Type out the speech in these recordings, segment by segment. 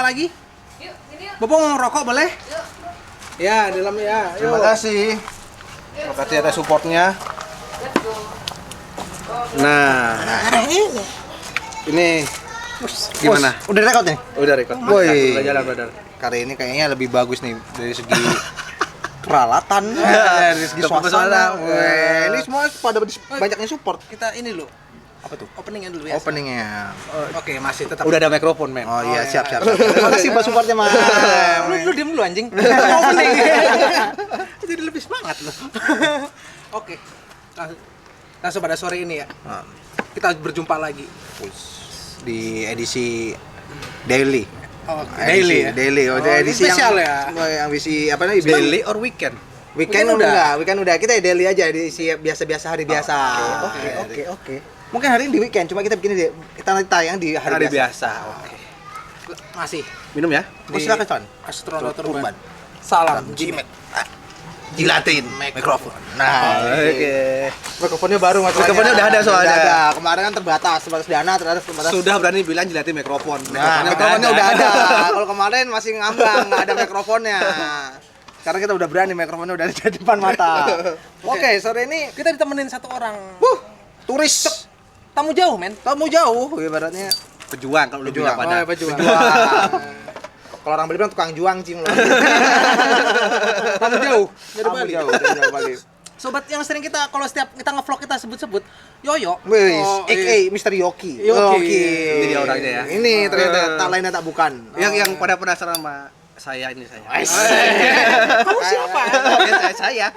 lagi. Bapak mau ngerokok boleh? Ya, di dalam ya. Terima kasih. Terima kasih atas supportnya. Nah, ini gimana? Udah record nih? Udah record. Woi. Udah jalan, brother. Kali ini kayaknya lebih bagus nih dari segi peralatan, dari segi Tempat suasana. suasana. Weh, ini semua pada banyaknya support. Kita ini dulu. Apa tuh? Openingnya dulu ya. Openingnya. Oke, masih tetap. Udah ada mikrofon, men. Oh iya, siap. Terima kasih Pak supportnya, Mas. Lu diem dulu anjing. Opening. Jadi lebih semangat lu. Oke. Langsung pada sore ini ya. Kita berjumpa lagi Di edisi daily. daily ya. Daily. Oh, edisi spesial yang, ya. Yang edisi apa namanya? Daily or weekend? Weekend udah. Kita daily aja edisi biasa-biasa hari biasa. Oke. Mungkin hari ini di weekend, cuma kita bikin kita nanti tayang di hari biasa. Oke. Masih Minum ya? Oh, silakan, Con. Astronaut Urban. Urban. Salam Jimet. Jilatin mikrofon. Nah, oke. Mikrofonnya baru Mas. Mikrofonnya udah ada soalnya. Udah ada. Kemarin kan terbatas dana terbatas. Sudah berani bilang jilatin mikrofon. Mikrofonnya udah ada. Kalau kemarin masih ngambang, nggak ada mikrofonnya. Sekarang kita udah berani, mikrofonnya udah ada di depan mata. Oke, sore ini kita ditemenin satu orang. turis. Tamu jauh, men. Tamu jauh, ibaratnya Pejuang kalau lu bilang pada. pejuang. Kalau orang Bali bilang tukang juang, cing loh. Tamu jauh dari Tamu Bali. jauh dari Bali. Sobat yang sering kita kalau setiap kita ngevlog kita sebut-sebut Yoyo. Wis, Oh, aka Mr. Yoki. Yoki. Ini dia orangnya ya. Ini ternyata tak lainnya tak bukan. Yang pada penasaran sama saya ini saya. Kamu siapa? Saya.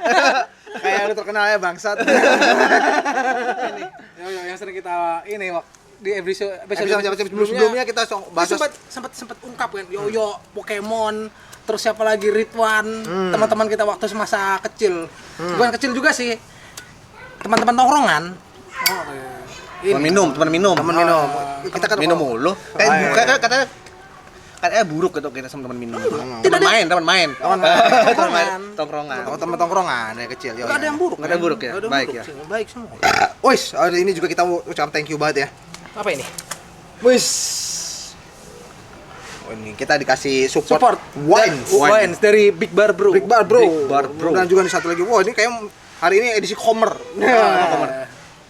Kayak lu terkenal ya bangsat. Ini Yoyo yang sering kita ini di episode Sebelumnya kita bahas sempat ungkap kan Yoyo, Pokemon, terus siapa lagi Ridwan, teman-teman kita waktu semasa kecil. Bukan kecil juga sih. Teman-teman tongkrongan. Teman minum. teman minum. Kita kan Minum mulu. Katanya buruk gitu kita sama teman minum. Tidak ada. Teman main. Tongkrongan. Tongkrongan. Tongkrongan ya kecil. Enggak ada yang buruk. Nggak ada yang buruk ya? Nggak ada yang Baik buruk ya? sih. Baik semua. Wis, hari ini juga kita ucap thank you banget ya. Apa ini? Wis. Ini kita dikasih support Wines dari Big Bar Bro. Big Bar Bro. Big Bar Bro. Dan juga nih satu lagi. Wah, ini kayak hari ini edisi Homer.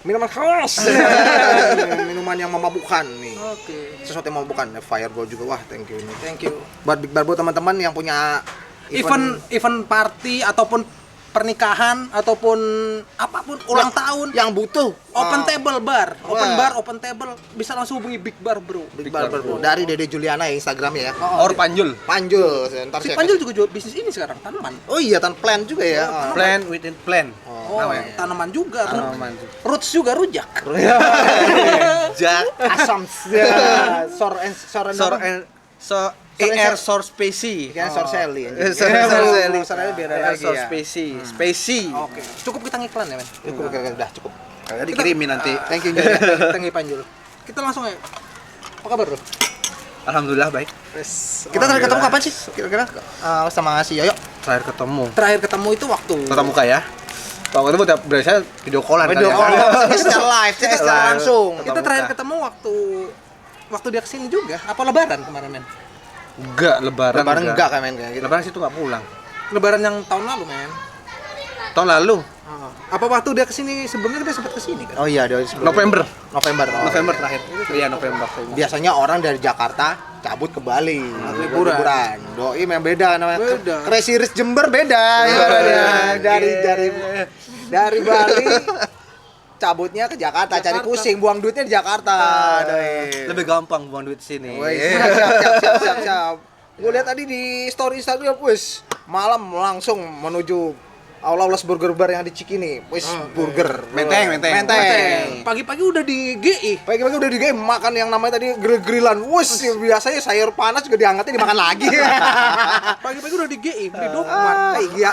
Minuman khas. Minuman yang memabukkan nih. Oke. Sesuatu yang memabukkan. Fireball juga. Wah, thank you ini. Thank you. Buat Big Bar Bro teman-teman yang punya Event party ataupun pernikahan ataupun apapun ulang tahun yang butuh open table bar, Wah. open table bisa langsung hubungi Big Bar Bro. Big Bar Bro dari Dede Juliana ya Instagramnya ya. Or Panjul. Panjul, ntar Si saya Panjul juga jual bisnis ini sekarang, tanaman. Oh iya, plan juga ya. Plan within plan. Oh, tanaman juga. Tanaman. Roots juga rujak. Jak. Asam. Ya. Sor and Air source spacey. Kan Sorcelli. Sorcelli beda lagi ya. Spacey. Oke. Cukup kita ngiklan ya, men. Udah cukup. Kalian dikirimin nanti. Thank you. Kita Panjul. Kita langsung ya. Apa kabar, Bro? Alhamdulillah baik. Kita terakhir ketemu kapan sih? Kira-kira sama si Yoyo. Terakhir ketemu. Terakhir ketemu itu waktu Tatap muka ya. Waktu itu udah berasa video callan Video kan call ya. secara live, secara langsung. kita terakhir ketemu waktu dia kesini juga. Apa lebaran kemarin, men? Enggak, lebaran enggak kan main kayak gitu. Lebaran situ enggak pulang. Lebaran yang tahun lalu, men. Tahun lalu, Apa waktu dia kesini sebelumnya dia sempat kesini kan? Oh iya, dia November terakhir. Iya, November. Biasanya orang dari Jakarta cabut ke Bali liburan. Doi memang beda namanya. Beda. Crazy Rich Jember beda ibaratnya. Dari Bali cabutnya ke Jakarta, cari pusing, buang duitnya di Jakarta. Doi. Lebih gampang buang duit sini. Siap. Gue lihat tadi di story Instagram, wis malam langsung menuju Aulas Burger Bar yang di Cikini. Wis burger. Menteng. Pagi-pagi udah di GI. Pagi-pagi udah di game makan yang namanya tadi grill-grillan. Wis biasanya sayur panas juga diangkatin dimakan lagi. Pagi-pagi udah di GI, beli Dokmart. Iya.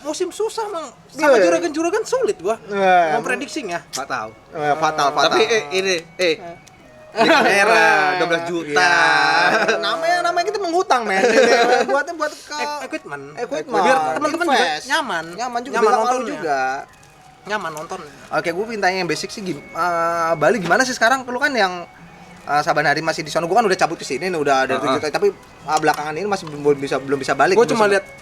Musim susah, Mang. Sama juragan-juragan sulit gua. Mau prediksinya. Enggak tahu. Fatal. Tapi ini di kamera 12 juta. Namanya kita menghutang, men. Buat ke Equipment. Biar teman-teman juga invest. nyaman. Nyaman juga. Nyaman Nonton nontonnya. juga. Nyaman nontonnya. Oke, gue pintanya yang basic sih Bali gimana sih sekarang? Lu kan yang Sabanari masih di sono. Gua kan udah cabut ke sini nih, udah dari 7 tahun, tapi belakangan ini masih belum bisa balik. Gue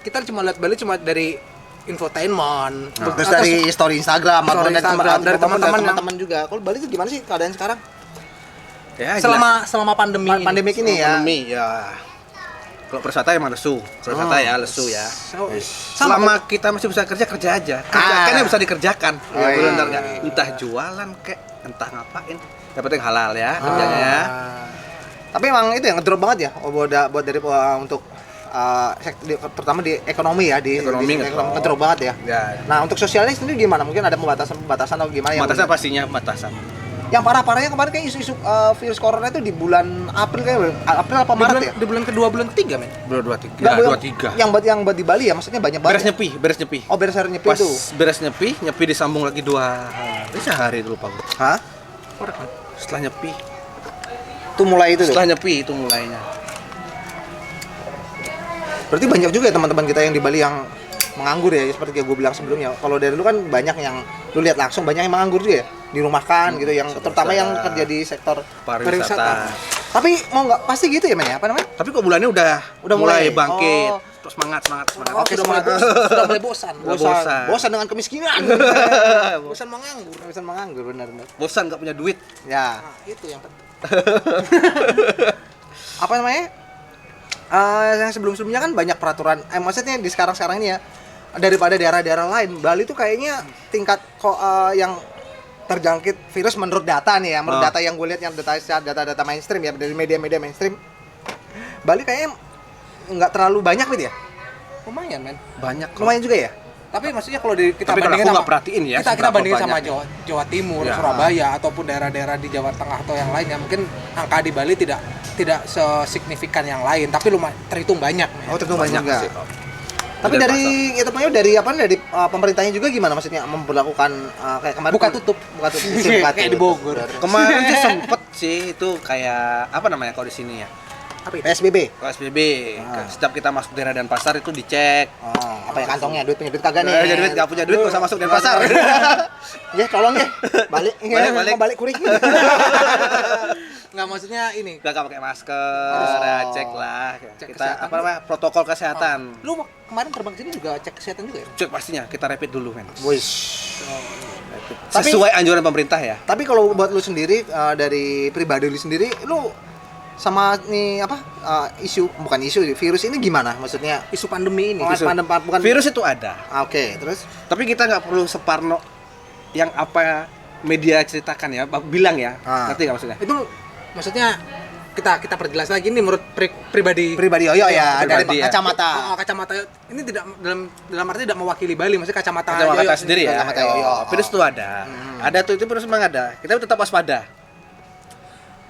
kita cuma lihat Bali cuma dari infotainment. Terus Atau dari story Instagram, atau story dari Instagram, dari teman-teman teman juga. Kalau Bali itu gimana sih keadaan sekarang? Ya, selama pandemi ini. Pandemik ini ya. Pandemi ya. Kalau perwisata emang lesu. Perwisata ya lesu ya. Sama Selama kita masih bisa kerja aja. Kerjakan yang bisa dikerjakan. Oh, iya. Bener nggak? Entah jualan kek, entah ngapain. Yang penting halal ya kerjanya ya. Tapi emang itu yang ngedrop banget ya, buat dari untuk terutama di ekonomi ya, di Ekonomi ngedrop banget ya. Ya. Nah, untuk sosialnya sendiri gimana? Mungkin ada pembatasan atau gimana ya? Batasnya pastinya batasan. Yang parah-parahnya kemarin kayak isu-isu virus corona itu di bulan April April apa Maret ya? di bulan kedua, bulan ketiga, men. Bulan 23. Nggak, Ya, bulan- 23. Yang buat di Bali ya, maksudnya banyak Beres banget. nyepi. Oh, beres hari nyepi Pas itu. beres nyepi disambung lagi 2 hari. Sehari dulu Pak. Hah? Setelah nyepi. Itu mulai itu tuh. Setelah nyepi itu mulainya. Berarti banyak juga ya teman-teman kita yang di Bali yang menganggur ya, seperti yang gue bilang sebelumnya. Kalau dari lu kan banyak yang lu lihat langsung, banyak yang menganggur juga ya, dirumahkan gitu, yang terutama yang kerja di sektor pariwisata. Tapi mau nggak pasti gitu ya, men ya? Apa namanya? Tapi kok bulannya udah mulai. bangkit. Oh. Terus semangat. Oke, Sudah mulai bosan. Bosan dengan kemiskinan. Bosan menganggur. Bosan menganggur, benar-benar. Bosan nggak punya duit. Ya. Nah, itu yang penting. Apa namanya? Yang sebelum-sebelumnya kan banyak peraturan. Maksudnya di sekarang-sekarang ini ya, daripada daerah-daerah lain, Bali tuh kayaknya tingkat yang terjangkit virus menurut data nih ya, menurut data yang gue lihat, yang data mainstream ya, dari media-media mainstream, Bali kayaknya nggak terlalu banyak gitu ya. Lumayan, men. Banyak. Lumayan juga ya. Tapi maksudnya kalau kita Tapi kalau bandingin aku nggak perhatiin ya, kita seberapa bandingin sama banyak. Jawa Timur, Ya. Surabaya ataupun daerah-daerah di Jawa Tengah atau yang lain ya, mungkin angka di Bali tidak sesignifikan yang lain, tapi lumayan terhitung banyak. Men. Oh, terhitung banyak juga. sih. Tapi Dan dari itu punya dari pemerintahnya juga gimana, maksudnya memperlakukan kayak kemarin Buka tutup. Kayak di Bogor. Kemarin sih sempet sih itu kayak apa namanya kalau di sini ya? PSBB. PSBB. Setiap kita masuk daerah dan pasar itu dicek. Oh, apa ya kantongnya, punya duit kagak nih? Punya duit nggak punya duit nggak usah masuk dan pasar. Ya, tolong ya. Balik. Balik kuring. Nggak, maksudnya ini. Gak pakai masker, ya, cek lah. Cek Kita kesehatan apa namanya? Protokol kesehatan. Lu kemarin terbang sini juga cek kesehatan juga ya? Cek pastinya, kita rapid dulu, men. Wis. Sesuai anjuran pemerintah ya. Tapi kalau buat lu sendiri, dari pribadi lu sendiri, lu sama nih bukan isu virus ini gimana, maksudnya Isu pandemi ini. bukan Virus itu ada. Oke, terus Tapi kita nggak perlu separno yang apa media ceritakan ya, bilang ya. Ngerti nggak maksudnya? Itu maksudnya kita perjelas lagi ini menurut pribadi Yoyo ya, dari pribadi ya. kacamata. kacamata ini tidak dalam arti tidak mewakili Bali, maksudnya kacamata Kacamata Yoyo sendiri ya. Kacamata Yoyo. Virus itu ada. Ada tuh, itu virus memang ada. Kita tetap waspada.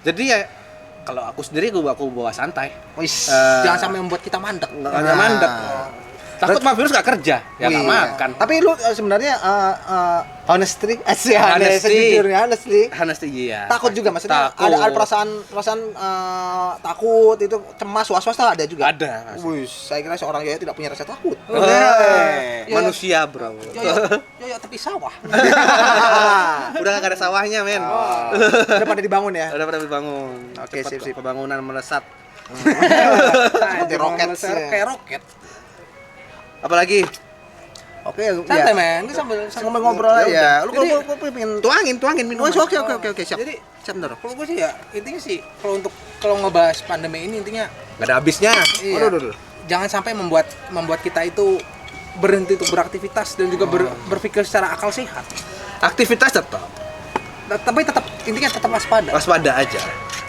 Jadi ya kalau aku sendiri aku bawa santai. Wis. Jangan sampai membuat kita mandek. Nggak mandek. Takut mah virus nggak kerja, ya nggak Iya. makan. Tapi lu sebenarnya honestly, Honestly. sejujurnya honestly Iya. takut juga, maksudnya Takut. ada perasaan takut, itu cemas, was-was ada juga. Ada. Wis, saya kira seorang Yoyo tidak punya rasa takut. Yoyo. Manusia, bro. Yoyo tepi sawah. Udah nggak ada sawahnya, men. Udah pada dibangun ya. Udah pada dibangun. Oke, Cepet sip. kok, pembangunan melesat. Seperti roket sih. Kayak roket. Apalagi Oke, ya. Santai, men. Ini sambil Sambil ngobrol aja. Lu Jadi- kalau pengen tuangin minum. Oke, siap. Jadi Cendor. Kalau gue sih ya intinya sih kalau ngebahas pandemi ini intinya Nggak ada habisnya. iya, Aduh. jangan sampai membuat kita itu berhenti untuk beraktivitas dan juga berpikir secara akal sehat. Aktivitas tetap. Tapi intinya tetap waspada. Waspada aja.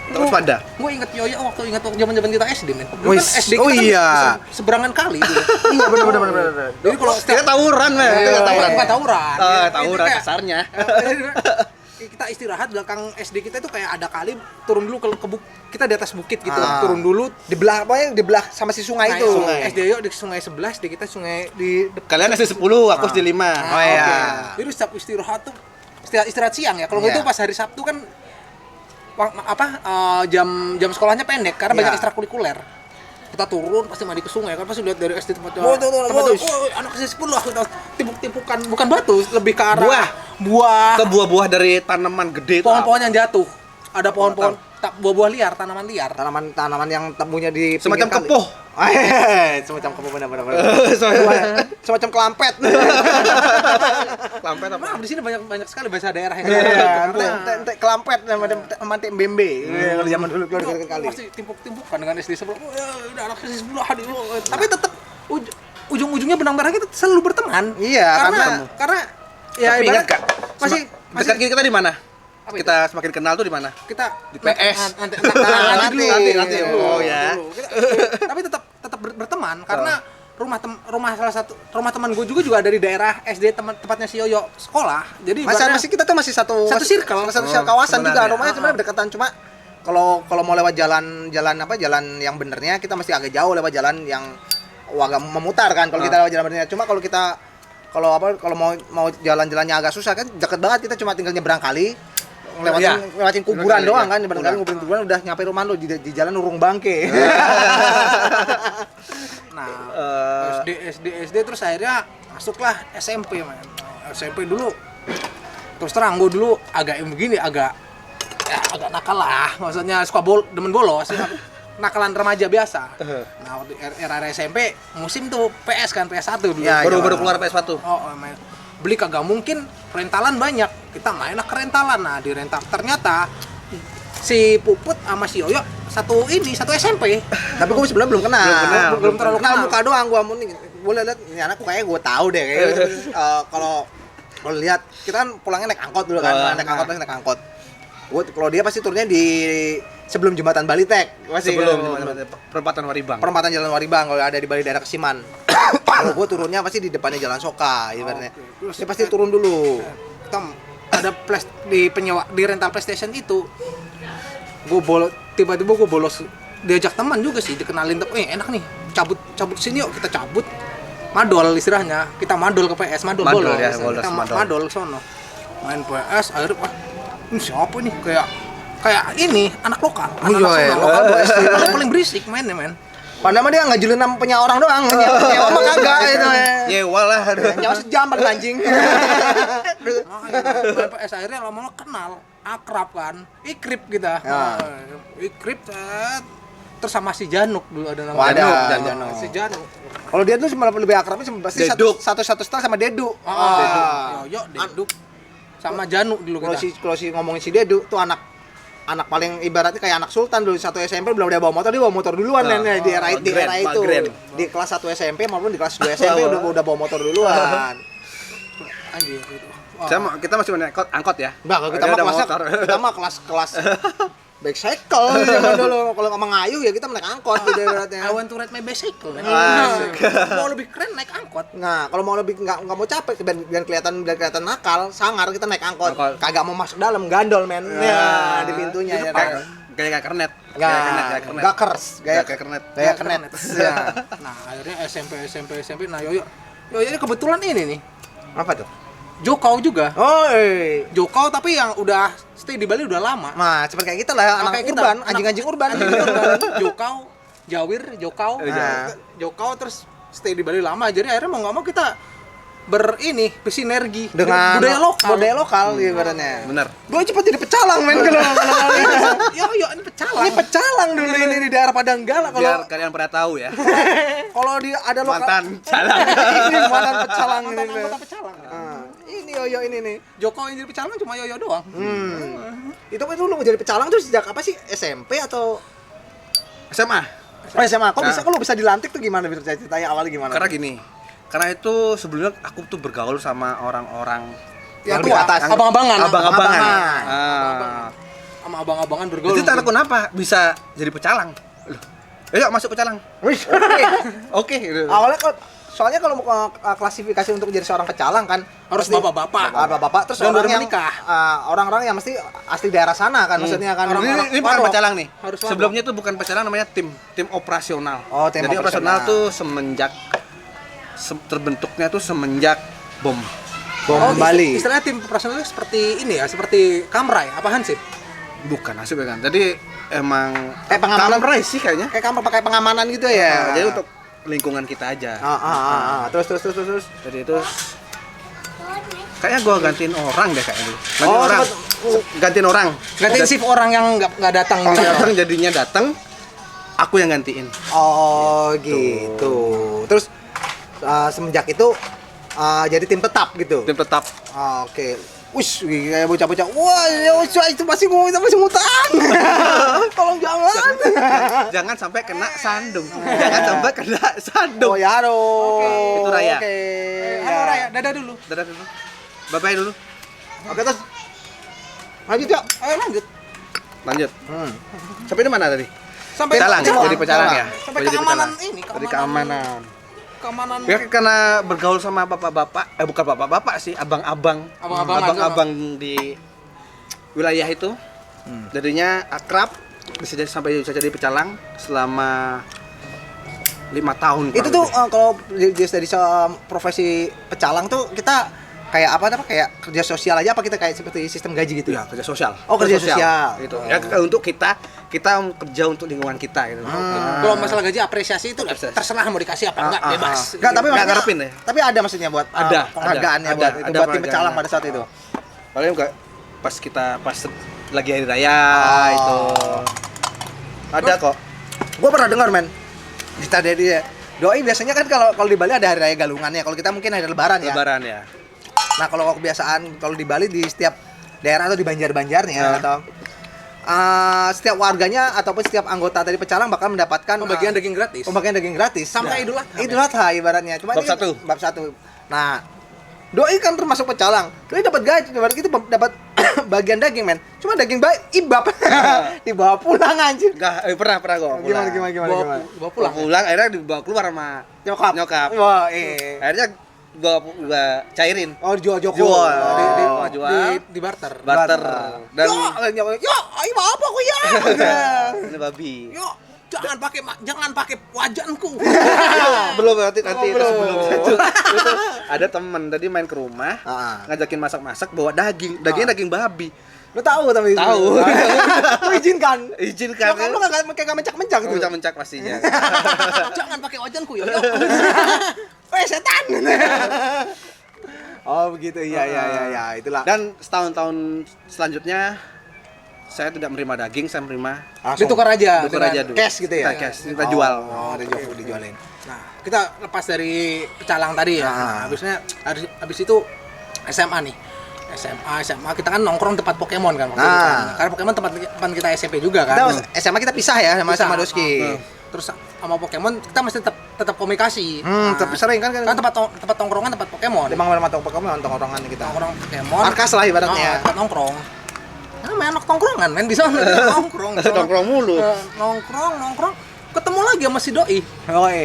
Tetap waspada. Gue inget Yoyo waktu zaman kita SD, men. Dulu kan Wis. SD kita Oh, kan iya. seberangan kali dulu. Iya, benar. Jadi kalau Kita tawuran, men. Kita nggak tawuran. bukan tawuran. Tawuran Itu kayak- kasarnya. kita istirahat belakang SD kita itu kayak ada kali turun dulu ke kita di atas bukit gitu, Ah. turun dulu dibelah sama si sungai itu. SD Yoyo di sungai 11, di kita sungai di depan. Kalian SD 10, aku SD 5. Oh, iya. Oke. Jadi setiap istirahat tuh istirahat siang ya. Kalau Iya. itu pas hari Sabtu kan jam sekolahnya pendek karena banyak Iya. ekstrakurikuler. Kita turun pasti mandi ke sungai kan, pasti lihat dari SD tempatnya. Oh, tuh, Anak SD 10 lah kita timpuk-timpukan, bukan batu, lebih ke arah buah. Ke buah-buah dari tanaman gede itu Pohon-pohon yang jatuh. Ada pohon-pohon buah-buah liar, tanaman liar. Tanaman yang temunya di Semacam pinggir kali. kepoh. Semacam kepoh benar. Semacam kelampet. Lampet apa? Nah, di sini banyak sekali bahasa daerah yang Ente kelampet sama ente bembe. Kalau zaman dulu keluar kali. Pasti timpuk-timpukan dengan SD sebelah. Oh, ya, udah anak SD sebelah. Tapi tetap ujung-ujungnya benang merah kita selalu berteman. Iya, karena ya Tapi ingat ibarat gak? masih Dekat kita di mana? Apa Kita semakin kenal tuh di mana? kita Di PS. nanti Nanti. Oh, ya. Tapi tetap berteman karena rumah salah satu rumah teman gue juga dari daerah SD tempatnya si Yoyo sekolah. Jadi masih kita tuh masih satu circle. Kawasan juga. sebenarnya. Rumahnya sebenarnya berdekatan, cuma kalau mau lewat jalan yang benernya kita mesti agak jauh lewat jalan yang agak memutar kan kalau kita lewat jalan benernya. Cuma kalau mau jalan-jalannya agak susah kan deket banget, kita cuma tinggal nyebrang kali lewatin kuburan doang kan, nyebrang kali nguburin kuburan udah nyampe rumah lu di jalan urung bangke. Nah, SD terus akhirnya masuklah SMP, man. SMP dulu terus terang gue dulu agak agak nakal lah, maksudnya suka demen bolos, nakalan remaja biasa. Nah, waktu era SMP musim tuh PS kan, PS1 dulu. Ya, Baru keluar PS1. Main. Beli kagak mungkin, rentalan banyak. Kita main lah ke rentalan. Nah, di rental ternyata si Puput sama si Yoyo satu SMP. Tapi gue sebenarnya belum kenal. Belum terlalu kenal. Muka doang gue lihat ini anak kayaknya gue tahu deh kalau lihat kita kan pulangnya naik angkot dulu kan, naik angkot. Kalau dia pasti turunnya di sebelum jembatan Balitek, Sebelum perempatan Waribang. Perempatan Jalan Waribang kalau ada di Bali daerah Kesiman. Kalau gue turunnya pasti di depannya Jalan Soka ibaratnya. Dia pasti turun dulu. Kita ada di rental PlayStation itu. Tiba-tiba gue bolos, diajak teman juga sih, dikenalin enak nih, cabut sini yuk, kita cabut. Madol istilahnya, kita madol ke PS, madol bolos. Ya, Kita madol ke sono. Main PS, akhirnya ini siapa nih, kayak ini anak lokal, lokal paling berisik mainnya, men. Padahal mah dia ngajurin nama punya orang doang, nyewa mah kagak itu. Nyewa lah. Nyawa sejam paling anjing. Main PS akhirnya lama-lama kenal, akrab kan, ikrip kita. Ikrip, terus sama si Januk dulu ada nama. Januk. Si Januk. Kalau dia tuh lebih akrabnya pasti Deduk. satu style sama Dedu. Yoyo, Deduk, sama Januk dulu kita. Kalau si ngomongin si Dedu tuh anak paling ibaratnya kayak anak sultan dulu, satu SMP belum dia bawa motor duluan di era itu. Di kelas 1 SMP maupun di kelas 2 SMP udah bawa motor duluan. Anjir gitu. Kita masih naik angkot ya. Enggak, kalau kita mah kelas bicycle zaman dulu. Kalau ngomong ngayu ya kita naik angkot gitu ibaratnya. I want to ride my bicycle, man. Asik. Mau lebih keren naik angkot. Nah, kalau mau lebih nggak mau capek biar kelihatan nakal, sangar kita naik angkot. Kagak mau masuk dalam, gandol men. Ya, di pintunya ya kan. Kayak kernet. Gak kers, gaya kernet. Ya. Nah, akhirnya SMP. Nah, Yoyo ini kebetulan ini nih. Apa tuh? Jokau juga. Jokau tapi yang udah stay di Bali udah lama. Nah, seperti kayak kita lah, anak urban, anjing-anjing urban. Jokau, Jawir, Jokau. Jokau terus stay di Bali lama. Jadi akhirnya mau nggak mau kita bersinergi dengan budaya lokal ibaratnya. Bener. Gue cepet jadi pecalang men kalau Yo ini pecalang. Ini pecalang dulu ini di daerah Padanggala kalau Biar kalian pernah tahu ya. Kalau ada lokal Mantan pecalang. Ini mantan pecalang ini. Anggota pecalang. Ini Yoyo ini nih. Joko yang jadi pecalang cuma Yoyo doang. Itu lu jadi pecalang tuh sejak apa sih? SMP atau SMA. SMA? Kok lu bisa dilantik tuh gimana? Bisa ceritanya awalnya gimana? Karena gini. Karena itu sebelumnya aku tuh bergaul sama orang-orang yang di atas. Abang-abangan. Sama abang-abangan bergaul. Jadi taruh kenapa bisa jadi pecalang? Ayo masuk pecalang. Oke. Awalnya soalnya kalau mau klasifikasi untuk jadi seorang pecalang kan harus bapak-bapak. Terus orang yang menikah. Orang-orang yang mesti asli daerah sana kan, maksudnya kan. Ini bukan pecalang nih. Sebelumnya itu bukan pecalang, namanya tim operasional. Tim jadi operasional tuh terbentuknya tuh semenjak bom Bali. Istilahnya tim operasional itu seperti ini ya, seperti Kamrai, apa Hansip? Bukan Hansip kan. Jadi emang pengamanan Kamrai sih kayaknya. Kayak kamu pakai pengamanan gitu ya. Jadi untuk lingkungan kita aja. Terus. Jadi itu kayaknya gua gantiin orang deh kayaknya. gantiin orang. Gantiin shift orang yang nggak datang. Orang datang jadinya datang, aku yang gantiin. Oh gitu. Terus semenjak itu jadi tim tetap gitu. Tim tetap. Oke. Wih, kayak bocah-bocah. Wah, ya itu masih ngutang. Tolong jangan. Jangan sampai kena sandung. Jangan sampai kena sandung. Oh ya dong. Oke, itu Raya. Oke. Halo Raya, dadah dulu. Dadah dulu. Bye-bye dulu. Oke, terus lanjut ya. Ayo lanjut. Lanjut. Sampai di mana tadi? Sampai Pecalang, Pecalang. jadi pecalang ya. Sampai Jadi keamanan pecalang. ini, Jadi keamanan. keamanan. Ya karena bergaul sama bapak-bapak, bukan bapak-bapak sih, abang-abang. Abang-abangan Abang-abang di wilayah itu. Jadinya akrab, bisa jadi sampai bisa jadi pecalang selama 5 tahun. Itu tuh kalau dari profesi pecalang tuh kita kayak apa kayak kerja sosial aja apa kita kayak seperti sistem gaji gitu ya kerja sosial. Oh, kerja sosial. Gitu. Ya untuk kita kerja untuk lingkungan kita gitu. Kalau masalah gaji apresiasi itu Apresiasi. terserah mau dikasih apa enggak, bebas. Enggak, tapi Nggak maksudnya ngarepin ya? Tapi ada maksudnya buat Ada, penghargaannya ada, buat itu ada buat tim penghargaan. pecalang pada saat itu. Paling enggak pas lagi hari raya itu. Ada kok. Gue pernah dengar men cerita dari dia. Doi biasanya kan kalau di Bali ada hari raya galungannya. Kalau kita mungkin hari lebaran ya. Lebaran ya. Nah kalau kebiasaan kalau di Bali di setiap daerah atau di banjar-banjarnya atau setiap warganya ataupun setiap anggota dari pecalang bakal mendapatkan Pembagian daging gratis. pembagian daging gratis Sampai Nah, Idul Adha, Idul Adha ibaratnya. Cuma Bab ini satu. bab 1. Nah, Doi kan termasuk pecalang. Doi dapat gaji, ibarat itu dapat bagian daging men. Cuma daging ibab dibawa pulang anjir. Enggak, pernah kok. Gimana? Bawa pulang. Pulang akhirnya dibawa keluar sama nyokap. Wah, Akhirnya gua cairin. Oh, jual Joko. Jual. Di barter. Barter. Dan Yo, ayo apa aku ya? ini babi. Yo, jangan pakai wajanku. Belum nanti itu belum. sebelum itu ada temen tadi main ke rumah ngajakin masak-masak bawa dagingnya daging babi. Lu tahu tapi Tahu. Lu izinkan. Izinkan. Lu enggak kayak mencak-mencak gitu. Mencak-mencak pastinya. Jangan pakai wajanku yo. Weh, setan. Oh, begitu. Iya, itulah. Dan setahun-tahun selanjutnya saya tidak menerima daging, saya menerima Ditukar aja. tukar dengan aja dulu. cash gitu ya? Kita cash, kita jual. Oh, dijualin. Nah, kita lepas dari pecalang tadi ya. Nah, habis itu SMA nih. SMA kita kan nongkrong tempat Pokemon kan waktu itu kan. Karena Pokemon tempat kita SMP juga kan. Kita SMA kita pisah ya sama Doski. Terus sama Pokemon kita masih tetap komunikasi. Tapi sering kan tempat tongkrongan tempat Pokemon. Emang memang Pokemon tongkrongan kita. Nongkrong Pokemon. Markas lah ibaratnya. Tempat nongkrong. Nah, main tongkrongan men di sana nongkrong. Nongkrong mulu. Nongkrong ketemu lagi sama si Doi.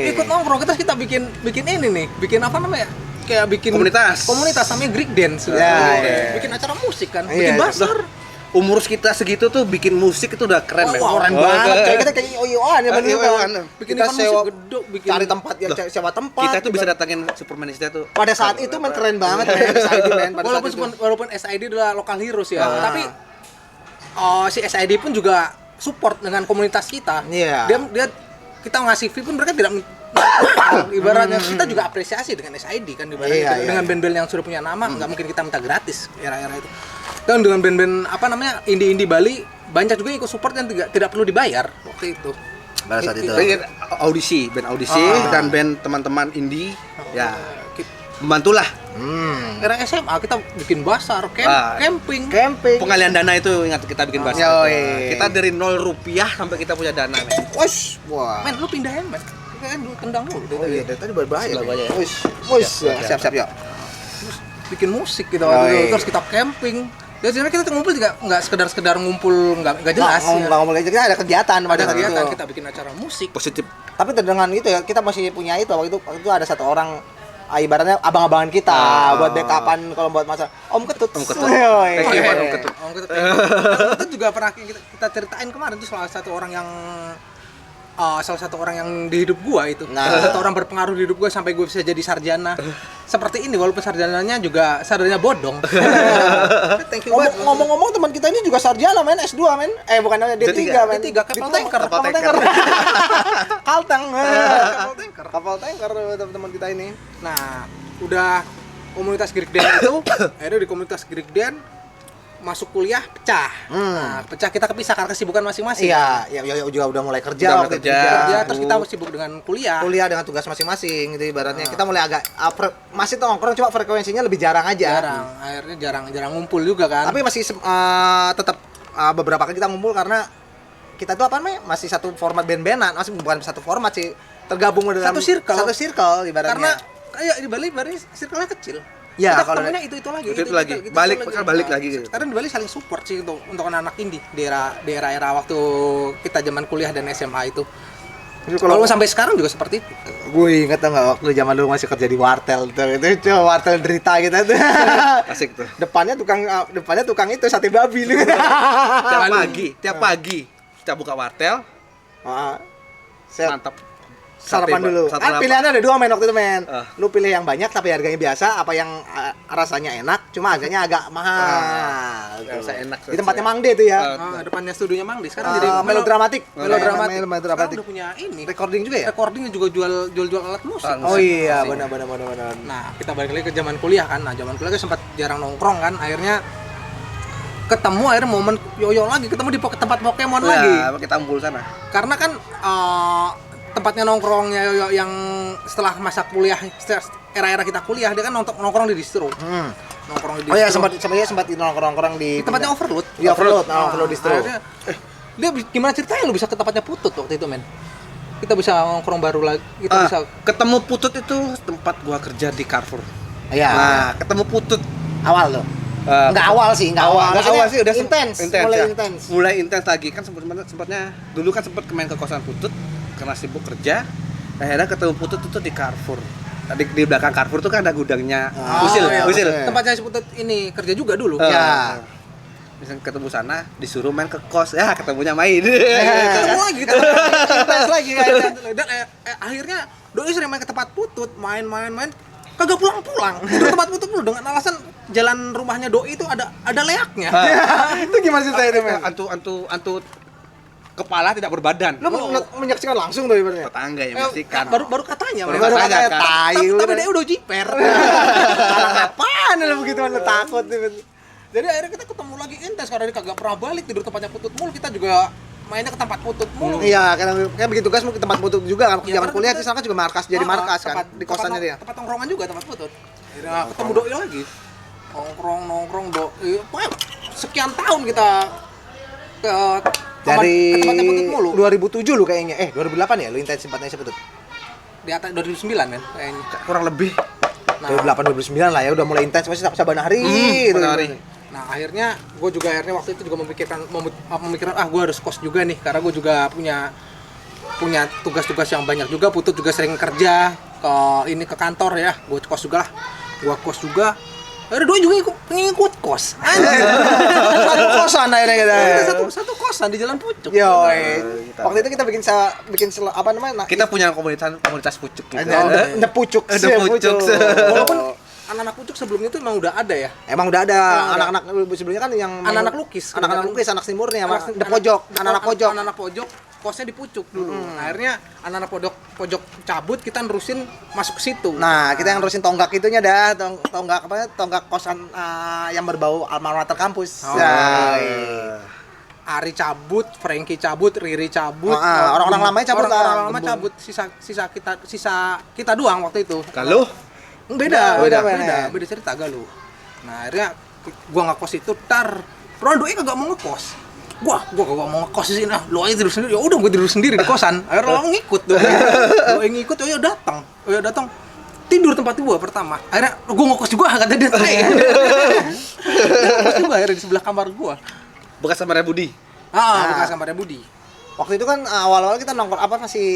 Ikut nongkrong kita bikin ini nih, bikin apa namanya? Kayak bikin Komunitas namanya Greek Dance. Bikin acara musik kan, bikin basar. Umur kita segitu tuh bikin musik itu udah keren men. Keren banget. Kayak kita kayak oyoan ya Bikin kita event sewa musik gede, bikin cari tempat ya, sewa tempat. Kita tuh bisa datangin Supermanisnya tuh. pada saat itu men keren banget men SID men pada saat itu. Walaupun SID adalah lokal heroes ya, tapi si SID pun juga support dengan komunitas kita. Iya. Dia kita ngasih fee pun mereka tidak ibaratnya kita juga apresiasi dengan SID kan ibaratnya dengan band-band yang sudah punya nama nggak mungkin kita minta gratis era-era itu. Dan dengan band-band apa namanya indie Bali banyak juga yang ikut support yang tidak perlu dibayar waktu itu. Pada saat itu. Band audisi dan band teman-teman indie ya membantulah. Era SMA kita bikin basar, camping. Pengalian dana itu ingat kita bikin basar. Kita dari 0 rupiah sampai kita punya dana men. Wah. Men lu pindahin men. Kan dulu tendang mulu. Oh iya, dari tadi berbahaya. Surabaya. Siap ya. Bikin musik gitu waktu itu. Terus kita camping. Ya sebenarnya kita ngumpul juga nggak sekedar ngumpul nggak jelas. Nggak ngomong aja, kita ada kegiatan pada saat itu. Kita bikin acara musik. Positif. Tapi dengan itu ya kita masih punya itu waktu itu ada satu orang ibaratnya abang-abangan kita buat backupan kalau buat masalah Om Ketut. Thank you buat Om Ketut. Om Ketut juga pernah kita ceritain kemarin tuh salah satu orang yang di hidup gua itu. Salah satu orang berpengaruh di hidup gua sampai gua bisa jadi sarjana. Seperti ini walaupun sarjananya bodong. Thank you banget. Ngomong-ngomong teman kita ini juga sarjana men, S2 men. Bukan D3 men. D3 kapal tanker. Kapal tanker teman kita ini. Nah, udah komunitas Greek Dance itu, akhirnya di komunitas Greek Dance masuk kuliah pecah. Nah, pecah kita kepisah karena kesibukan masing-masing. Iya, ya juga udah mulai kerja Udah mulai waktu itu kerja. juga. Kerja, terus kita sibuk dengan kuliah. Kuliah dengan tugas masing-masing gitu ibaratnya. Kita mulai agak masih tuh nongkrong cuma frekuensinya lebih jarang aja. Jarang, akhirnya jarang ngumpul juga kan. Tapi masih tetap beberapa kali kita ngumpul karena kita tuh apa namanya? Masih satu format band-bandan, masih bukan satu format sih. Tergabung dalam Satu circle ibaratnya. karena kayak di Bali circle-nya kecil. Ya, kita kalau ketemunya itu lagi. itu lagi. Balik lagi gitu. Sekarang di Bali saling support sih untuk anak-anak indie di era waktu kita zaman kuliah dan SMA itu. Kalau sampai sekarang juga seperti itu. Gue inget nggak waktu zaman dulu masih kerja di wartel itu wartel derita kita tuh. Asik tuh. Depannya tukang itu sate babi nih. Tiap pagi kita buka wartel, mantap. Sarapan dulu. Pilihannya ada dua waktu itu lu pilih yang banyak tapi harganya biasa, apa yang rasanya enak cuma harganya agak mahal. Rasa enak. Di tempatnya Mangde itu ya. Depannya studionya Mangdi sekarang jadi melodramatik. Sekarang udah punya ini. Recording juga ya? Recording juga jual alat musik. Oh iya, benar. Nah, kita balik lagi ke zaman kuliah kan. Nah, zaman kuliah kan sempat jarang nongkrong kan. Akhirnya momen yoyo lagi, ketemu di tempat Pokemon lagi. Kita ngumpul sana. Karena kan tempatnya nongkrongnya yoyo yang setelah masa kuliah, era-era kita kuliah, dia kan nongkrong di distro. Nongkrong di distro. Oh iya, sempat nongkrong di tempatnya Overload. Iya, Overload distro. Akhirnya, dia gimana ceritanya lu bisa ke tempatnya Putut waktu itu, men? Kita bisa nongkrong baru lagi, kita bisa ketemu Putut itu tempat gua kerja di Carrefour. Iya. Nah, ketemu Putut Awal loh. Enggak awal sih. Awal sih udah mulai intens lagi kan sempatnya dulu kan sempat main ke kosan Putut karena sibuk kerja. Akhirnya ketemu Putut itu di Carrefour. Di belakang Carrefour tuh kan ada gudangnya Usil. Tempatnya si Putut ini kerja juga dulu. Ya. Misalnya ketemu sana disuruh main ke kos, ya ketemunya main. Ketemu lagi gitu. Intens lagi dan akhirnya doi sering main ke tempat Putut, main kagak pulang. Di tempat Putut dulu dengan alasan jalan rumahnya doi itu ada leaknya. Itu gimana ceritanya itu, men? Antu kepala tidak berbadan. Lu menyaksikan langsung tuh ibaratnya. Tetangga yang menyaksikan. Baru katanya. Baru katanya tai. Tapi dia udah jiper. Apaan lu begitu lu takut. Jadi akhirnya kita ketemu lagi intens karena dia kagak pernah balik tidur tempatnya Putut mulu, kita juga mainnya ke tempat Putut mulu. Iya, karena begitu tugas ke tempat Putut juga kan. Zaman kuliah di sana juga markas markas kan di kosannya dia. Tempat nongkrongan juga tempat Putut. Akhirnya ketemu doi lagi. Nongkrong doi. Sekian tahun kita ke tempatnya Putut mulu. 2007 lu kayaknya. 2008 ya lu intens tempatnya Putut. Di atas 2009 kan kayaknya. Kurang lebih. 2008 2009 lah ya udah mulai intens masih saban hari. Nah akhirnya gue juga waktu itu juga memikirkan gue harus kos juga nih karena gue juga punya tugas-tugas yang banyak juga. Putut juga sering kerja ke kantor ya, gue kos juga lah. Gue kos juga. Akhirnya dua juga ikut kos. Anjir. Satu kosan akhirnya kita. Satu kosan di Jalan Pucuk. Waktu itu kita bikin apa namanya? Kita punya komunitas pucuk gitu. Ada pucuk. Walaupun anak-anak pucuk sebelumnya itu emang udah ada ya. Emang udah ada anak-anak sebelumnya kan yang anak-anak lukis, anak simurnya, anak pojok. Kosnya di Pucuk dulu. Akhirnya anak-anak pojok cabut, kita nerusin masuk ke situ. Nah, kita yang nerusin tonggak itunya dah, tonggak kosan yang berbau alma mater kampus. Ari cabut, Frankie cabut, Riri cabut. Orang-orang lamanya cabut. Orang lama cabut, sisa kita doang waktu itu. Kalau beda cerita Galuh. Nah, akhirnya gua ngekos itu Doi kagak mau ngekos. Gua kagak mau ngekos di sini. Lo aja tidur sendiri. Ya udah gua tidur sendiri di kosan. Akhirnya lo ngikut tuh. Lo ngikut, oh ya datang. Tidur tempat gua pertama. Akhirnya gua ngekos juga kata dia. Ngekos juga akhirnya di sebelah kamar gua. Bekas kamarnya Budi. Bekas kamarnya Budi. Waktu itu kan awal-awal kita nongkrong masih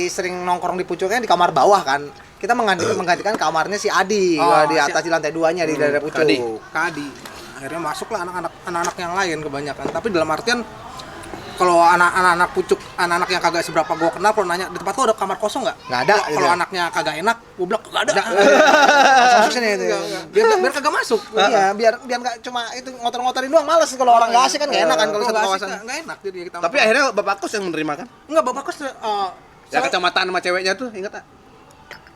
sering nongkrong di pucuknya di kamar bawah kan. Kita menggantikan kamarnya si Adi di atas di lantai 2-nya di daerah pucuk. Kadi. Akhirnya masuklah anak-anak yang lain kebanyakan. Tapi dalam artian kalau anak-anak pucuk, anak-anak yang kagak seberapa gua kenal, kalau nanya di tempat lu ada kamar kosong nggak? Nggak ada. Kalau anaknya kagak enak, gua bilang kagak ada. Masuk sini itu. Biar kagak masuk. Iya, biar nggak cuma itu ngotor-ngotorin doang, males kalau orang nggak asik kan nggak enak kan kalau satu kawasan. Nggak enak jadi kita. Tapi akhirnya bapak kos yang menerima kan? Enggak, bapak kos yang kecamatan sama ceweknya tuh, ingat tak?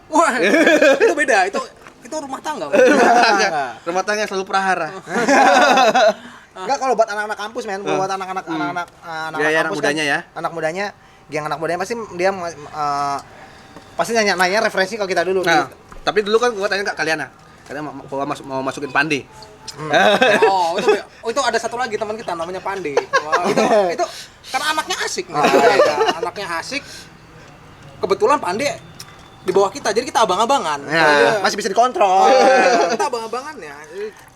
Wah, itu beda. Itu rumah tangga. Rumah tangga selalu prahara. Enggak, kalau buat anak-anak kampus men, buat anak-anak anak-anak Ya, anak kampus mudanya ya. Anak mudanya, geng anak mudanya pasti dia pasti nanya referensi ke kita dulu. Nah, tapi dulu kan gua tanya ke kalian mau masukin Pandi. Itu ada satu lagi teman kita namanya Pandi. Wah, itu karena anaknya asik. Anaknya asik. Kebetulan Pandi di bawah kita, jadi kita abang-abangan. Ya, masih bisa dikontrol. Kita abang-abangan ya.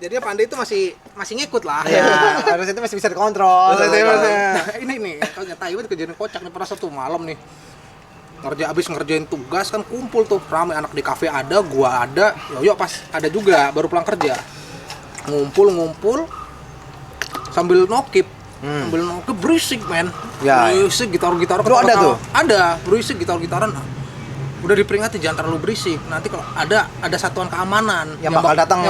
Jadi Pandi itu masih ngikut lah. Ya, harusnya itu masih bisa dikontrol. Nah, ini nih, kalau Taiwan kejadian kocak nih, pernah satu malam nih. Abis ngerjain tugas kan kumpul tuh ramai anak di kafe ada, gua ada, Yoyo pas ada juga baru pulang kerja. Ngumpul sambil nokip. Sambil nokip berisik men. Ya, berisik gitar-gitaran. Lu ada tuh? Ada, berisik gitar-gitaran. Udah diperingati jangan terlalu berisik. Nanti kalau ada satuan keamanan yang bakal datang.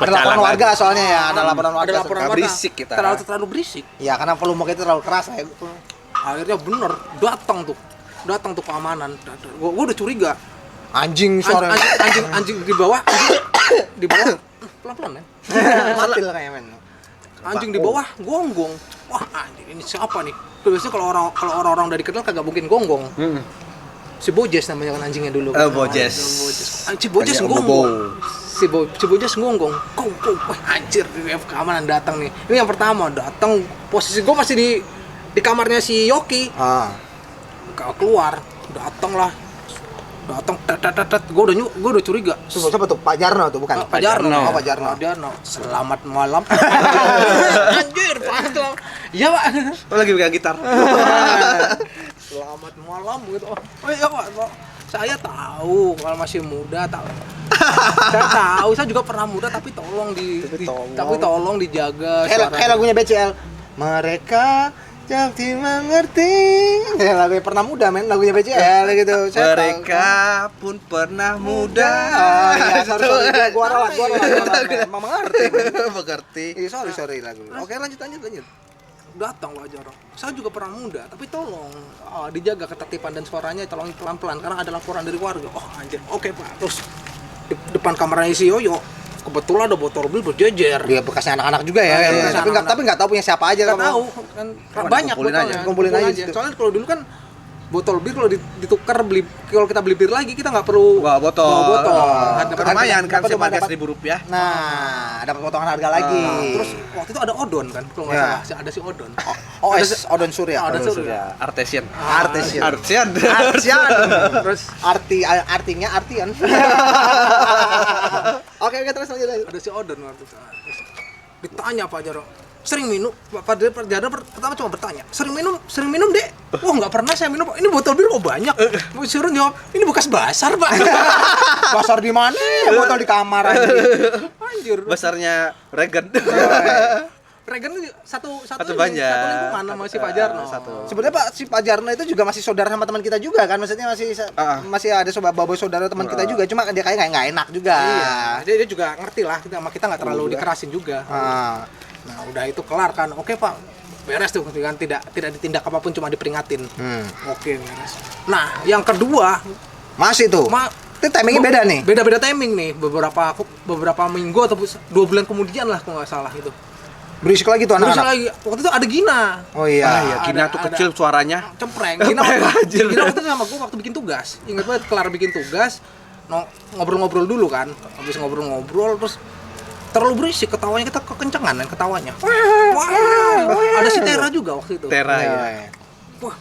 Ada laporan warga soalnya ya, ada laporan warga. Berisik kita. Terlalu berisik. Ya, karena volume itu terlalu keras ya. Akhirnya bener datang tuh keamanan. Gua udah curiga. Anjing suara. Anjing di bawah. Pelan-pelan ya. Mati lah kayak men. Anjing di bawah gonggong. Wah, anjing ini siapa nih? Biasanya kalau orang-orang dari kenal kagak mungkin gonggong. Si Bojes namanya kan anjingnya dulu. Bojes. Si Bojes gonggong. Si Bojes gonggong. Kong. Wah, anjir, keamanan datang nih. Ini yang pertama datang, posisi gua masih di kamarnya si Yoki. Keluar, datang gue udah curiga. Siapa tuh? Pak Jarno tuh bukan? Pak Jarno. Pak Jarno. Selamat malam. Anjir, Pak. Iya, Pak. Lagi pegang gitar. Selamat malam gitu. Oh iya, Pak. Saya tahu kalau masih muda tahu. Saya tahu, saya juga pernah muda tapi tolong tolong dijaga. Kayak lagunya BCL. Mereka jadi mengerti. Ya, lagu pernah muda men, lagunya BCL gitu. Mereka pun pernah muda. Oh iya, sorry. Gua ralat. Emang mengerti. Iya, sorry lagu. Oke, lanjut. Datang Pak Jarno. Saya juga pernah muda, tapi tolong dijaga ketertiban dan suaranya, tolong pelan-pelan karena ada laporan dari warga. Oh anjir, oke Pak. Terus di depan kamarnya si Yoyo, kebetulan ada botol bir berjejer. Dia bekasnya anak-anak juga ya. Tapi nggak tahu punya siapa aja kan. Nggak tahu kan banyak botolnya. Kumpulin aja. Soalnya kalau dulu kan botol bir kalau ditukar kalau kita beli bir lagi kita nggak perlu bawa botol. Lumayan kan sebagai Rp1.000. Nah, dapat potongan harga lagi. Terus waktu itu ada Odon kan, kalau nggak salah ada si Odon. Odon Surya. Artesian. Terus artinya artian. Oke, terus lanjut. Ada si Odon waktu itu. Ditanya Pak Jarno, sering minum? Pak Jarno pertama cuma bertanya, sering minum dek? Wah nggak pernah saya minum, Pak. Ini botol bir kok banyak. Suruh jawab, ini bekas basar Pak. Basar di mana? Botol di kamar anjir. Basarnya Regen. Regen satu banyak. Satu lingkungan sama si Pak Jarno. Sebenarnya Pak Jarno itu juga masih saudara sama teman kita juga kan, maksudnya masih ada saudara teman kita juga, cuma dia kayak nggak enak juga. Iya. Dia juga ngerti lah sama kita nggak terlalu dikerasin juga. Nah udah itu kelar kan, oke Pak, beres tuh kan, tidak ditindak apapun, cuma diperingatin. Oke, beres. Nah yang kedua masih tuh. Itu timingnya beda nih. Beda timing nih, beberapa minggu atau 2 bulan kemudian lah kalau nggak salah itu. Berisik lagi tuh anak-anak. Berisik lagi. Waktu itu ada Gina. Oh iya. Gina tuh kecil suaranya. Cempreng. Gina waktu itu sama gue waktu bikin tugas. Ingat banget kelar bikin tugas, ngobrol-ngobrol dulu kan. Habis ngobrol-ngobrol terus terlalu berisik, ketawanya kita kekencangan kan ketawanya. Wah, ada si Tera juga waktu itu. Tera ya. Wah,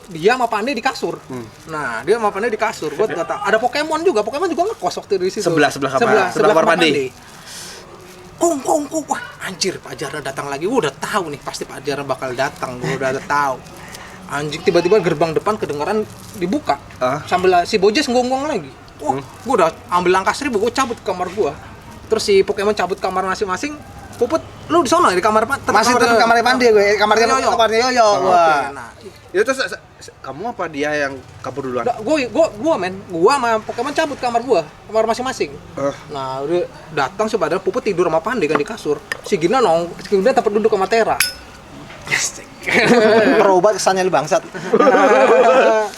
dia sama Pande di kasur. Nah, dia sama Pande di kasur. Gua enggak tahu. Ada Pokemon juga ngekos waktu di situ. Sebelah kamar Pande. Kong, wah anjir Pak Jarno datang lagi. Gua udah tahu nih pasti Pak Jarno bakal datang. Gua udah tahu. Anjing, tiba-tiba gerbang depan kedengeran dibuka. Sambil si Bojes ngonggong lagi. Wah, gua udah ambil langkah 1000, gua cabut ke kamar gua. Terus si Pokemon cabut kamar masing-masing. Puput, lu di sana di kamar masih tetap kamarnya Pandi gue, kamarnya Yoyo. Wah. Nah, itu terus kamu apa dia yang kabur duluan? Gua sama Pokemon cabut kamar masing-masing. Nah, udah datang si padahal Puput tidur sama Pandi kan di kasur. Si Gina tempat duduk sama Tera. Perobat kesannya lu bangsat.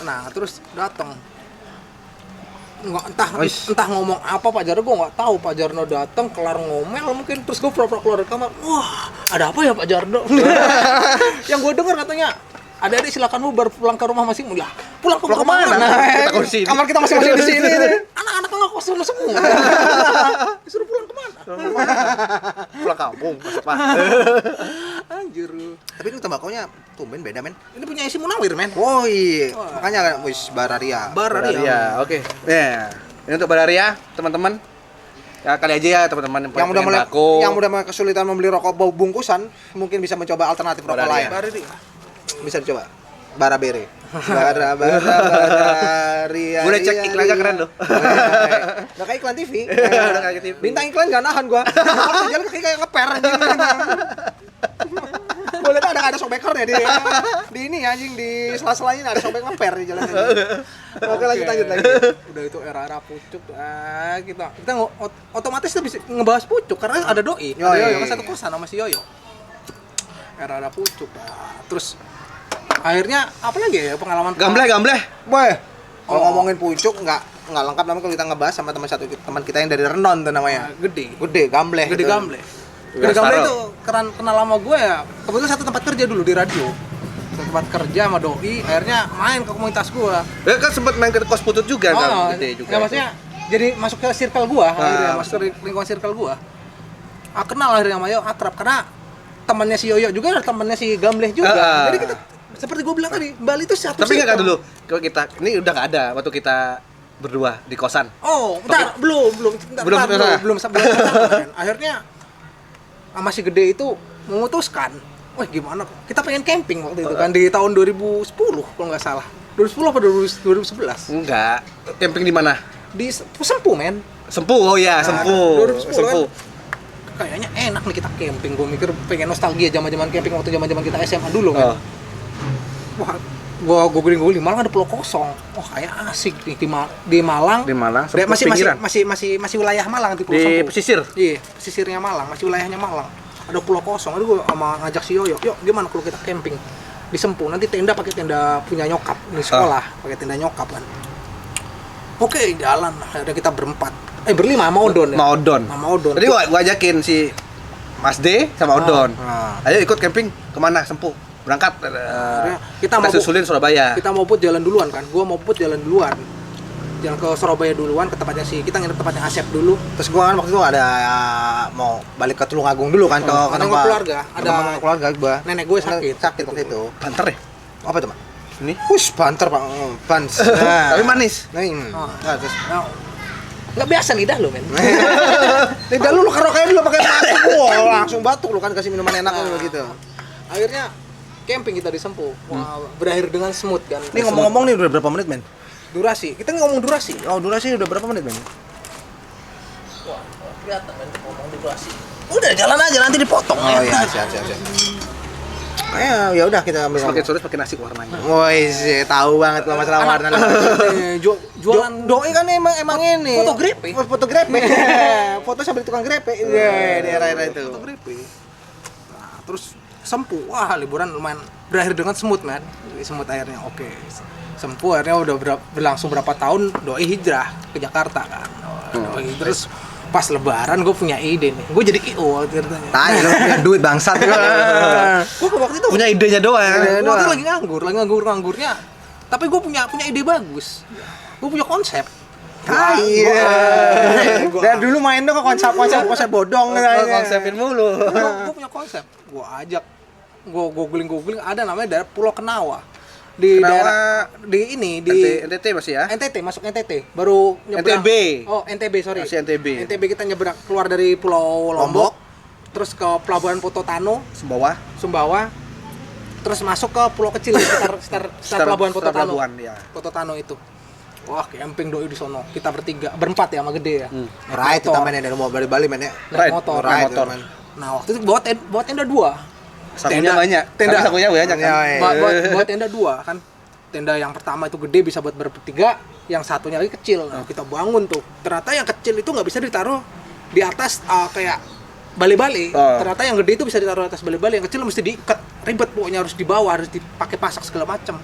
Nah, terus datang. Entah ngomong apa Pak Jarno, gue nggak tahu. Pak Jarno datang kelar ngomel mungkin, terus gue pura-pura keluar dari kamar. Wah, ada apa ya Pak Jardo? Yang gue dengar katanya, adik-adik silakan bubar pulang ke rumah masing-masing. Lah, pulang ke kemana? Kita kos sini. Kamar kita masing-masing di sini. Anak-anak nggak kosong semua. Disuruh pulang kemana? Pulang kampung, masuk Pak. Anjir. Tapi ini tembakonya tumben beda, men. Ini punya isi Munawir, men. Oh iya, makanya wis Bararia. Bararia, oke. Ya, ini untuk Bararia, teman-teman. Ya kali aja ya teman-teman Yang udah mulai bako. yang udah mulai kesulitan membeli rokok bau bungkusan, mungkin bisa mencoba alternatif rokok Bararia. lain. Bisa dicoba. Barabere. Bararia. Boleh cek iklannya keren loh. Udah kayak iklan TV. Udah kayak TV. Bintang iklan gak nahan gua. Harus jalan kayak ngeper anjing. Boleh tuh ada sobekernya di ini anjing di sela-selanya ada sobek ngeper di jalan ini. Oke, lanjut lagi. Udah itu era-era pucuk. Kita otomatis tuh bisa ngebahas pucuk karena ada doi. Yo, Ada iya, Yoyo kan iya. satu kosan sama si Yoyo. Era-era pucuk. Terus akhirnya apa lagi ya pengalaman Gambleh. Boy, kalau ngomongin pucuk nggak lengkap namanya kalau kita ngebahas sama teman kita yang dari Renon tuh namanya. gede Gambleh. Gede gitu. Gamble. Gede Gede Gamble Staro. itu kenal lama gue ya. Kebetulan satu tempat kerja dulu di radio. Satu tempat kerja sama doi, akhirnya main ke komunitas gue. Ya kan sempat main ke kos putut juga kan, gede juga. Ya, maksudnya jadi masuk ke circle gua, akhirnya masuk ke lingkungan circle gua. Kenal akhirnya sama Yoyo, akrab karena temannya si Yoyo juga adalah temannya si Gambleh juga. Jadi kita seperti gua bilang tadi, Bali itu satu Tapi circle. enggak dulu. Kalau kita ini udah enggak ada waktu kita berdua di kosan. Oh, bentar, belum sampai. Akhirnya sama si Gede itu memutuskan, wah gimana kita pengen camping waktu itu kan di tahun 2010 kalau nggak salah. 2010 apa 2011? Enggak. Camping di mana? Di Sempu, men. Sempu. Oh iya, Sempu. 2010 Sempu. Kayaknya enak nih kita camping. Gue mikir pengen nostalgia zaman-zaman camping waktu zaman-zaman kita SMA dulu kan. Wah, gua googling malang ada pulau kosong. Wah, kayak asik nih di Malang. Di Malang, Dia Sempu pinggiran. masih wilayah Malang di Pulau Di Sempu. pesisir. Iya, pesisirnya Malang, masih wilayahnya Malang. Ada pulau kosong. Aduh, gua sama ngajak si Yoyo. Yuk, gimana kalau kita camping di Sempu? Nanti tenda pakai tenda punya nyokap di sekolah, pakai tenda nyokap kan. Oke, jalan. Akhirnya kita berempat. Berlima sama Odon ya. Sama Odon. Tadi gua ajakin si Mas D sama Odon. Ayo ikut camping kemana? Sempu. Berangkat. Kita mau susulin Surabaya. Kita mau put jalan duluan kan. Gua mau put jalan duluan. Jalan ke Surabaya duluan ke tempatnya kita nginep tempatnya Asep dulu. Terus gua kan waktu itu ada mau balik ke Tulungagung dulu kan ke Karena tempat keluarga, ada keluarga gua. nenek gue sakit. Sakit waktu itu. Banter ya? Apa tuh, Mak? Ini. Push banter, Pak. Bans. Tapi manis. Nah, terus Nggak biasa lidah lo, men. lidah lu kayak dulu pakai masuk. Wah, langsung batuk lu kan kasih minuman enak lu gitu. Akhirnya camping kita di Sempu. Wah, berakhir dengan smooth kan. Ini ngomong-ngomong nih udah berapa menit, men? Durasi. Kita ngomong durasi. Oh, durasi udah berapa menit, men? Wah, kelihatan men ngomong durasi. Udah jalan aja nanti dipotong. Oh iya, siap. Ya udah kita ambil. Semakin sore semakin asik warnanya. Woi, tahu banget lo masalah warna. Jualan doi kan emang ini. Fotografi. Foto sambil tukang grepe. Iya, di era-era itu. Fotografi. Nah, terus Sempu. Wah, liburan lumayan berakhir dengan smooth, man. Smooth akhirnya. Oke. Sempu akhirnya udah berlangsung berapa tahun doi hijrah ke Jakarta kan. Doi terus pas lebaran gue punya ide nih. Gue jadi IO ceritanya. Tanya lo punya duit bangsat. Gue waktu itu Punya idenya doang. waktu itu lagi nganggur-nganggurnya. Tapi gue punya ide bagus. Gue punya konsep. Iya. Dan dulu main dong konsep bodong Konsepin mulu. Gue punya konsep. Gue ajak googling ada namanya daerah Pulau Kenawa. Di daerah di NTT masih ya? NTT, masuk NTT. Baru nyebrang. NTB. Oh, NTB, sorry. Masih NTB. NTB kita nyebrang keluar dari Pulau Lombok. Terus ke pelabuhan Pototano, Sumbawa. Terus masuk ke pulau kecil sekitar pelabuhan Pototano. Ya. Pototano itu. Wah, camping doi di sono. Kita berempat ya sama Gede ya. Right, kita mainnya dari Bali men ya. Naik motor. Nah, waktu itu bawa tenda 2. Sakunya banyak. Sakunya banyak kan. Buat tenda 2 kan. Tenda yang pertama itu gede bisa buat bertiga, yang satunya lagi kecil. Nah, kita bangun tuh. Ternyata yang kecil itu nggak bisa ditaruh di atas kayak bali-bali. Ternyata yang gede itu bisa ditaruh di atas bali-bali, yang kecil mesti diikat. Ribet pokoknya harus dibawa, harus dipakai pasak segala macam.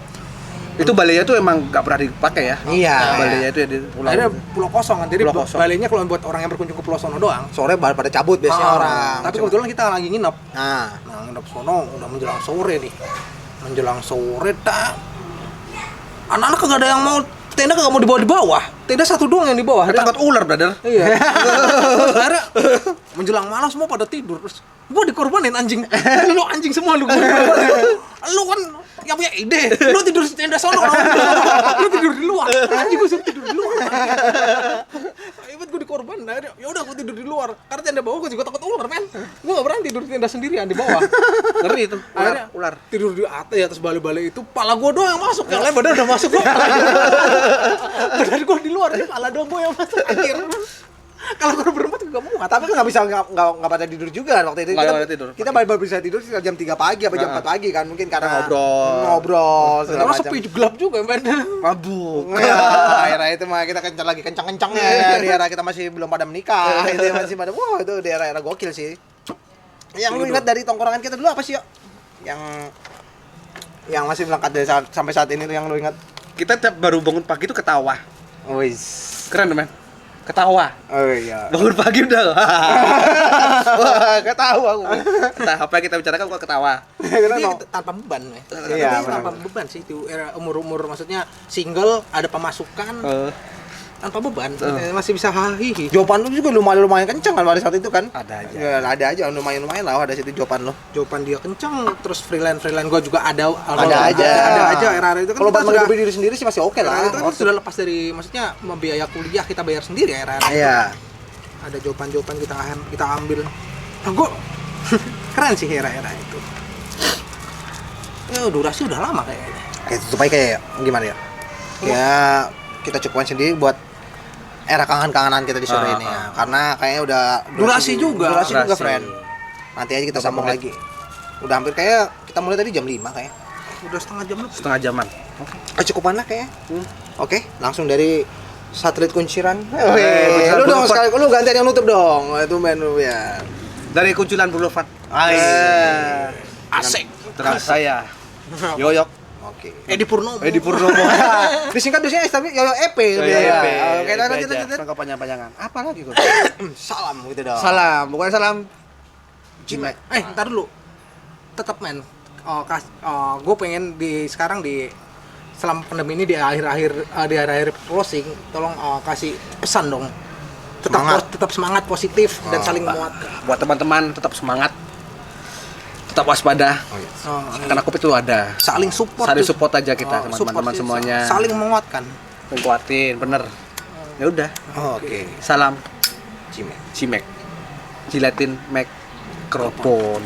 Itu balainya tuh emang nggak pernah dipakai ya. Iya. Balainya itu ya di pulau. Akhirnya pulau kosong kan, jadi Pulau kosong. balainya kalau buat orang yang berkunjung ke Pulau Sono doang. Sore pada cabut biasanya orang. Tapi kebetulan kita lagi nginep. Nah, Nah, nginep sono udah menjelang sore nih. Menjelang sore tak. Anak-anak kagak ada yang mau tenda, kagak mau dibawa di bawah. Tenda satu doang yang di bawah. Kita takut ular, brother. Iya. Terus akhirnya menjelang malam semua pada tidur. Terus gua dikorbanin anjing. Lu anjing semua lu. Lu kan yang punya ide. Lu tidur di tenda sono. Lu tidur di luar. Anjing gua suruh tidur di luar. Hebat gua dikorban. Akhirnya ya udah gua tidur di luar. Karena tenda bawah gua juga takut ular, men. Gua enggak berani tidur di tenda sendirian di bawah. Ngeri itu. Akhirnya Ular. tidur di atas balai-balai itu, pala gua doang yang masuk. Yang lain badan udah masuk gua. Badan gua di luar, ini pala doang gua yang masuk. Anjir. Kalau gua berempat juga muat. tapi kan nggak pada tidur juga kan waktu itu. Nggak Kita, pada tidur. kita baru bisa tidur sekitar jam 3 pagi apa jam 4 pagi kan, mungkin karena Ngobrol. segala Karena macam. sepi gelap juga, men. Mabuk. Ya, akhirnya itu mah kita lagi kencang-kencangnya ya, di era kita masih belum pada menikah, itu masih pada wah itu di era gokil sih. Yang lu ingat dari tongkrongan kita dulu apa sih, Yo? Yang masih melengkap dari sampai saat ini tuh yang lu ingat? Kita tiap baru bangun pagi tuh ketawa. Wis. Keren, men. Ketawa. Oh iya. Bangun pagi udah. Wah, gak tahu aku. Entah apa yang kita bicarakan kok ketawa. Ini tanpa beban, men. Iya, Ini tanpa beban sih itu era umur-umur, maksudnya single, ada pemasukan, tanpa beban. Masih bisa hahihi. Jawaban lu juga lumayan kencang kan pada saat itu kan? Ada aja. Ya, ada aja lumayan lah ada situ jawaban lu. Jawaban dia kencang, terus freelance gua juga ada aja. era-era itu kan. Kalau buat kita sudah- menghidupi diri sendiri sih masih oke Nah, lah. itu kan sudah lepas dari, maksudnya biaya kuliah kita bayar sendiri ya, era-era itu. Iya. Ada jawaban-jawaban kita ambil. Nah, gua keren sih era-era itu. Ya durasi udah lama kayaknya. Kayak tutup aja kayak gimana ya? Ya kita cukupkan sendiri buat era kangen-kangenan kita di sore ini ya. Karena kayaknya udah Durasi juga. Durasi juga, Durasi. friend. Nanti aja kita Berapa sambung menit? lagi. Udah hampir kayak kita mulai tadi jam 5 kayak. Udah setengah jam lebih. Setengah jaman. Cukupan lah kayaknya. Oke, langsung dari satelit kunciran. Kunciran Lu dong Boulevard. sekali, lu gantian yang nutup dong. Itu menu ya. Dari Kuncilan Boulevard. Asik. Terus saya Yoyok. Oke. Edi Purnomo. Edi Purnomo. Disingkat biasanya tapi Yoyo EP Yoyo ya. EP. Oke, lanjut. Lengkap panjang-panjangan. Apa lagi kok? Salam gitu dong. Salam, bukan salam. Jimat. Ntar dulu. Tetap, men. Gue pengen sekarang selama pandemi ini di akhir-akhir closing, tolong kasih pesan dong. Tetap semangat positif dan saling menguatkan. Buat teman-teman tetap semangat. Tetap waspada. Karena COVID itu ada. Saling support. Saling support aja kita sama Support teman-teman sih, semuanya. saling menguatkan. Kuatin, bener. Ya udah. Oke. Salam Cimek. Cimek. Jilatin Mac Kropon.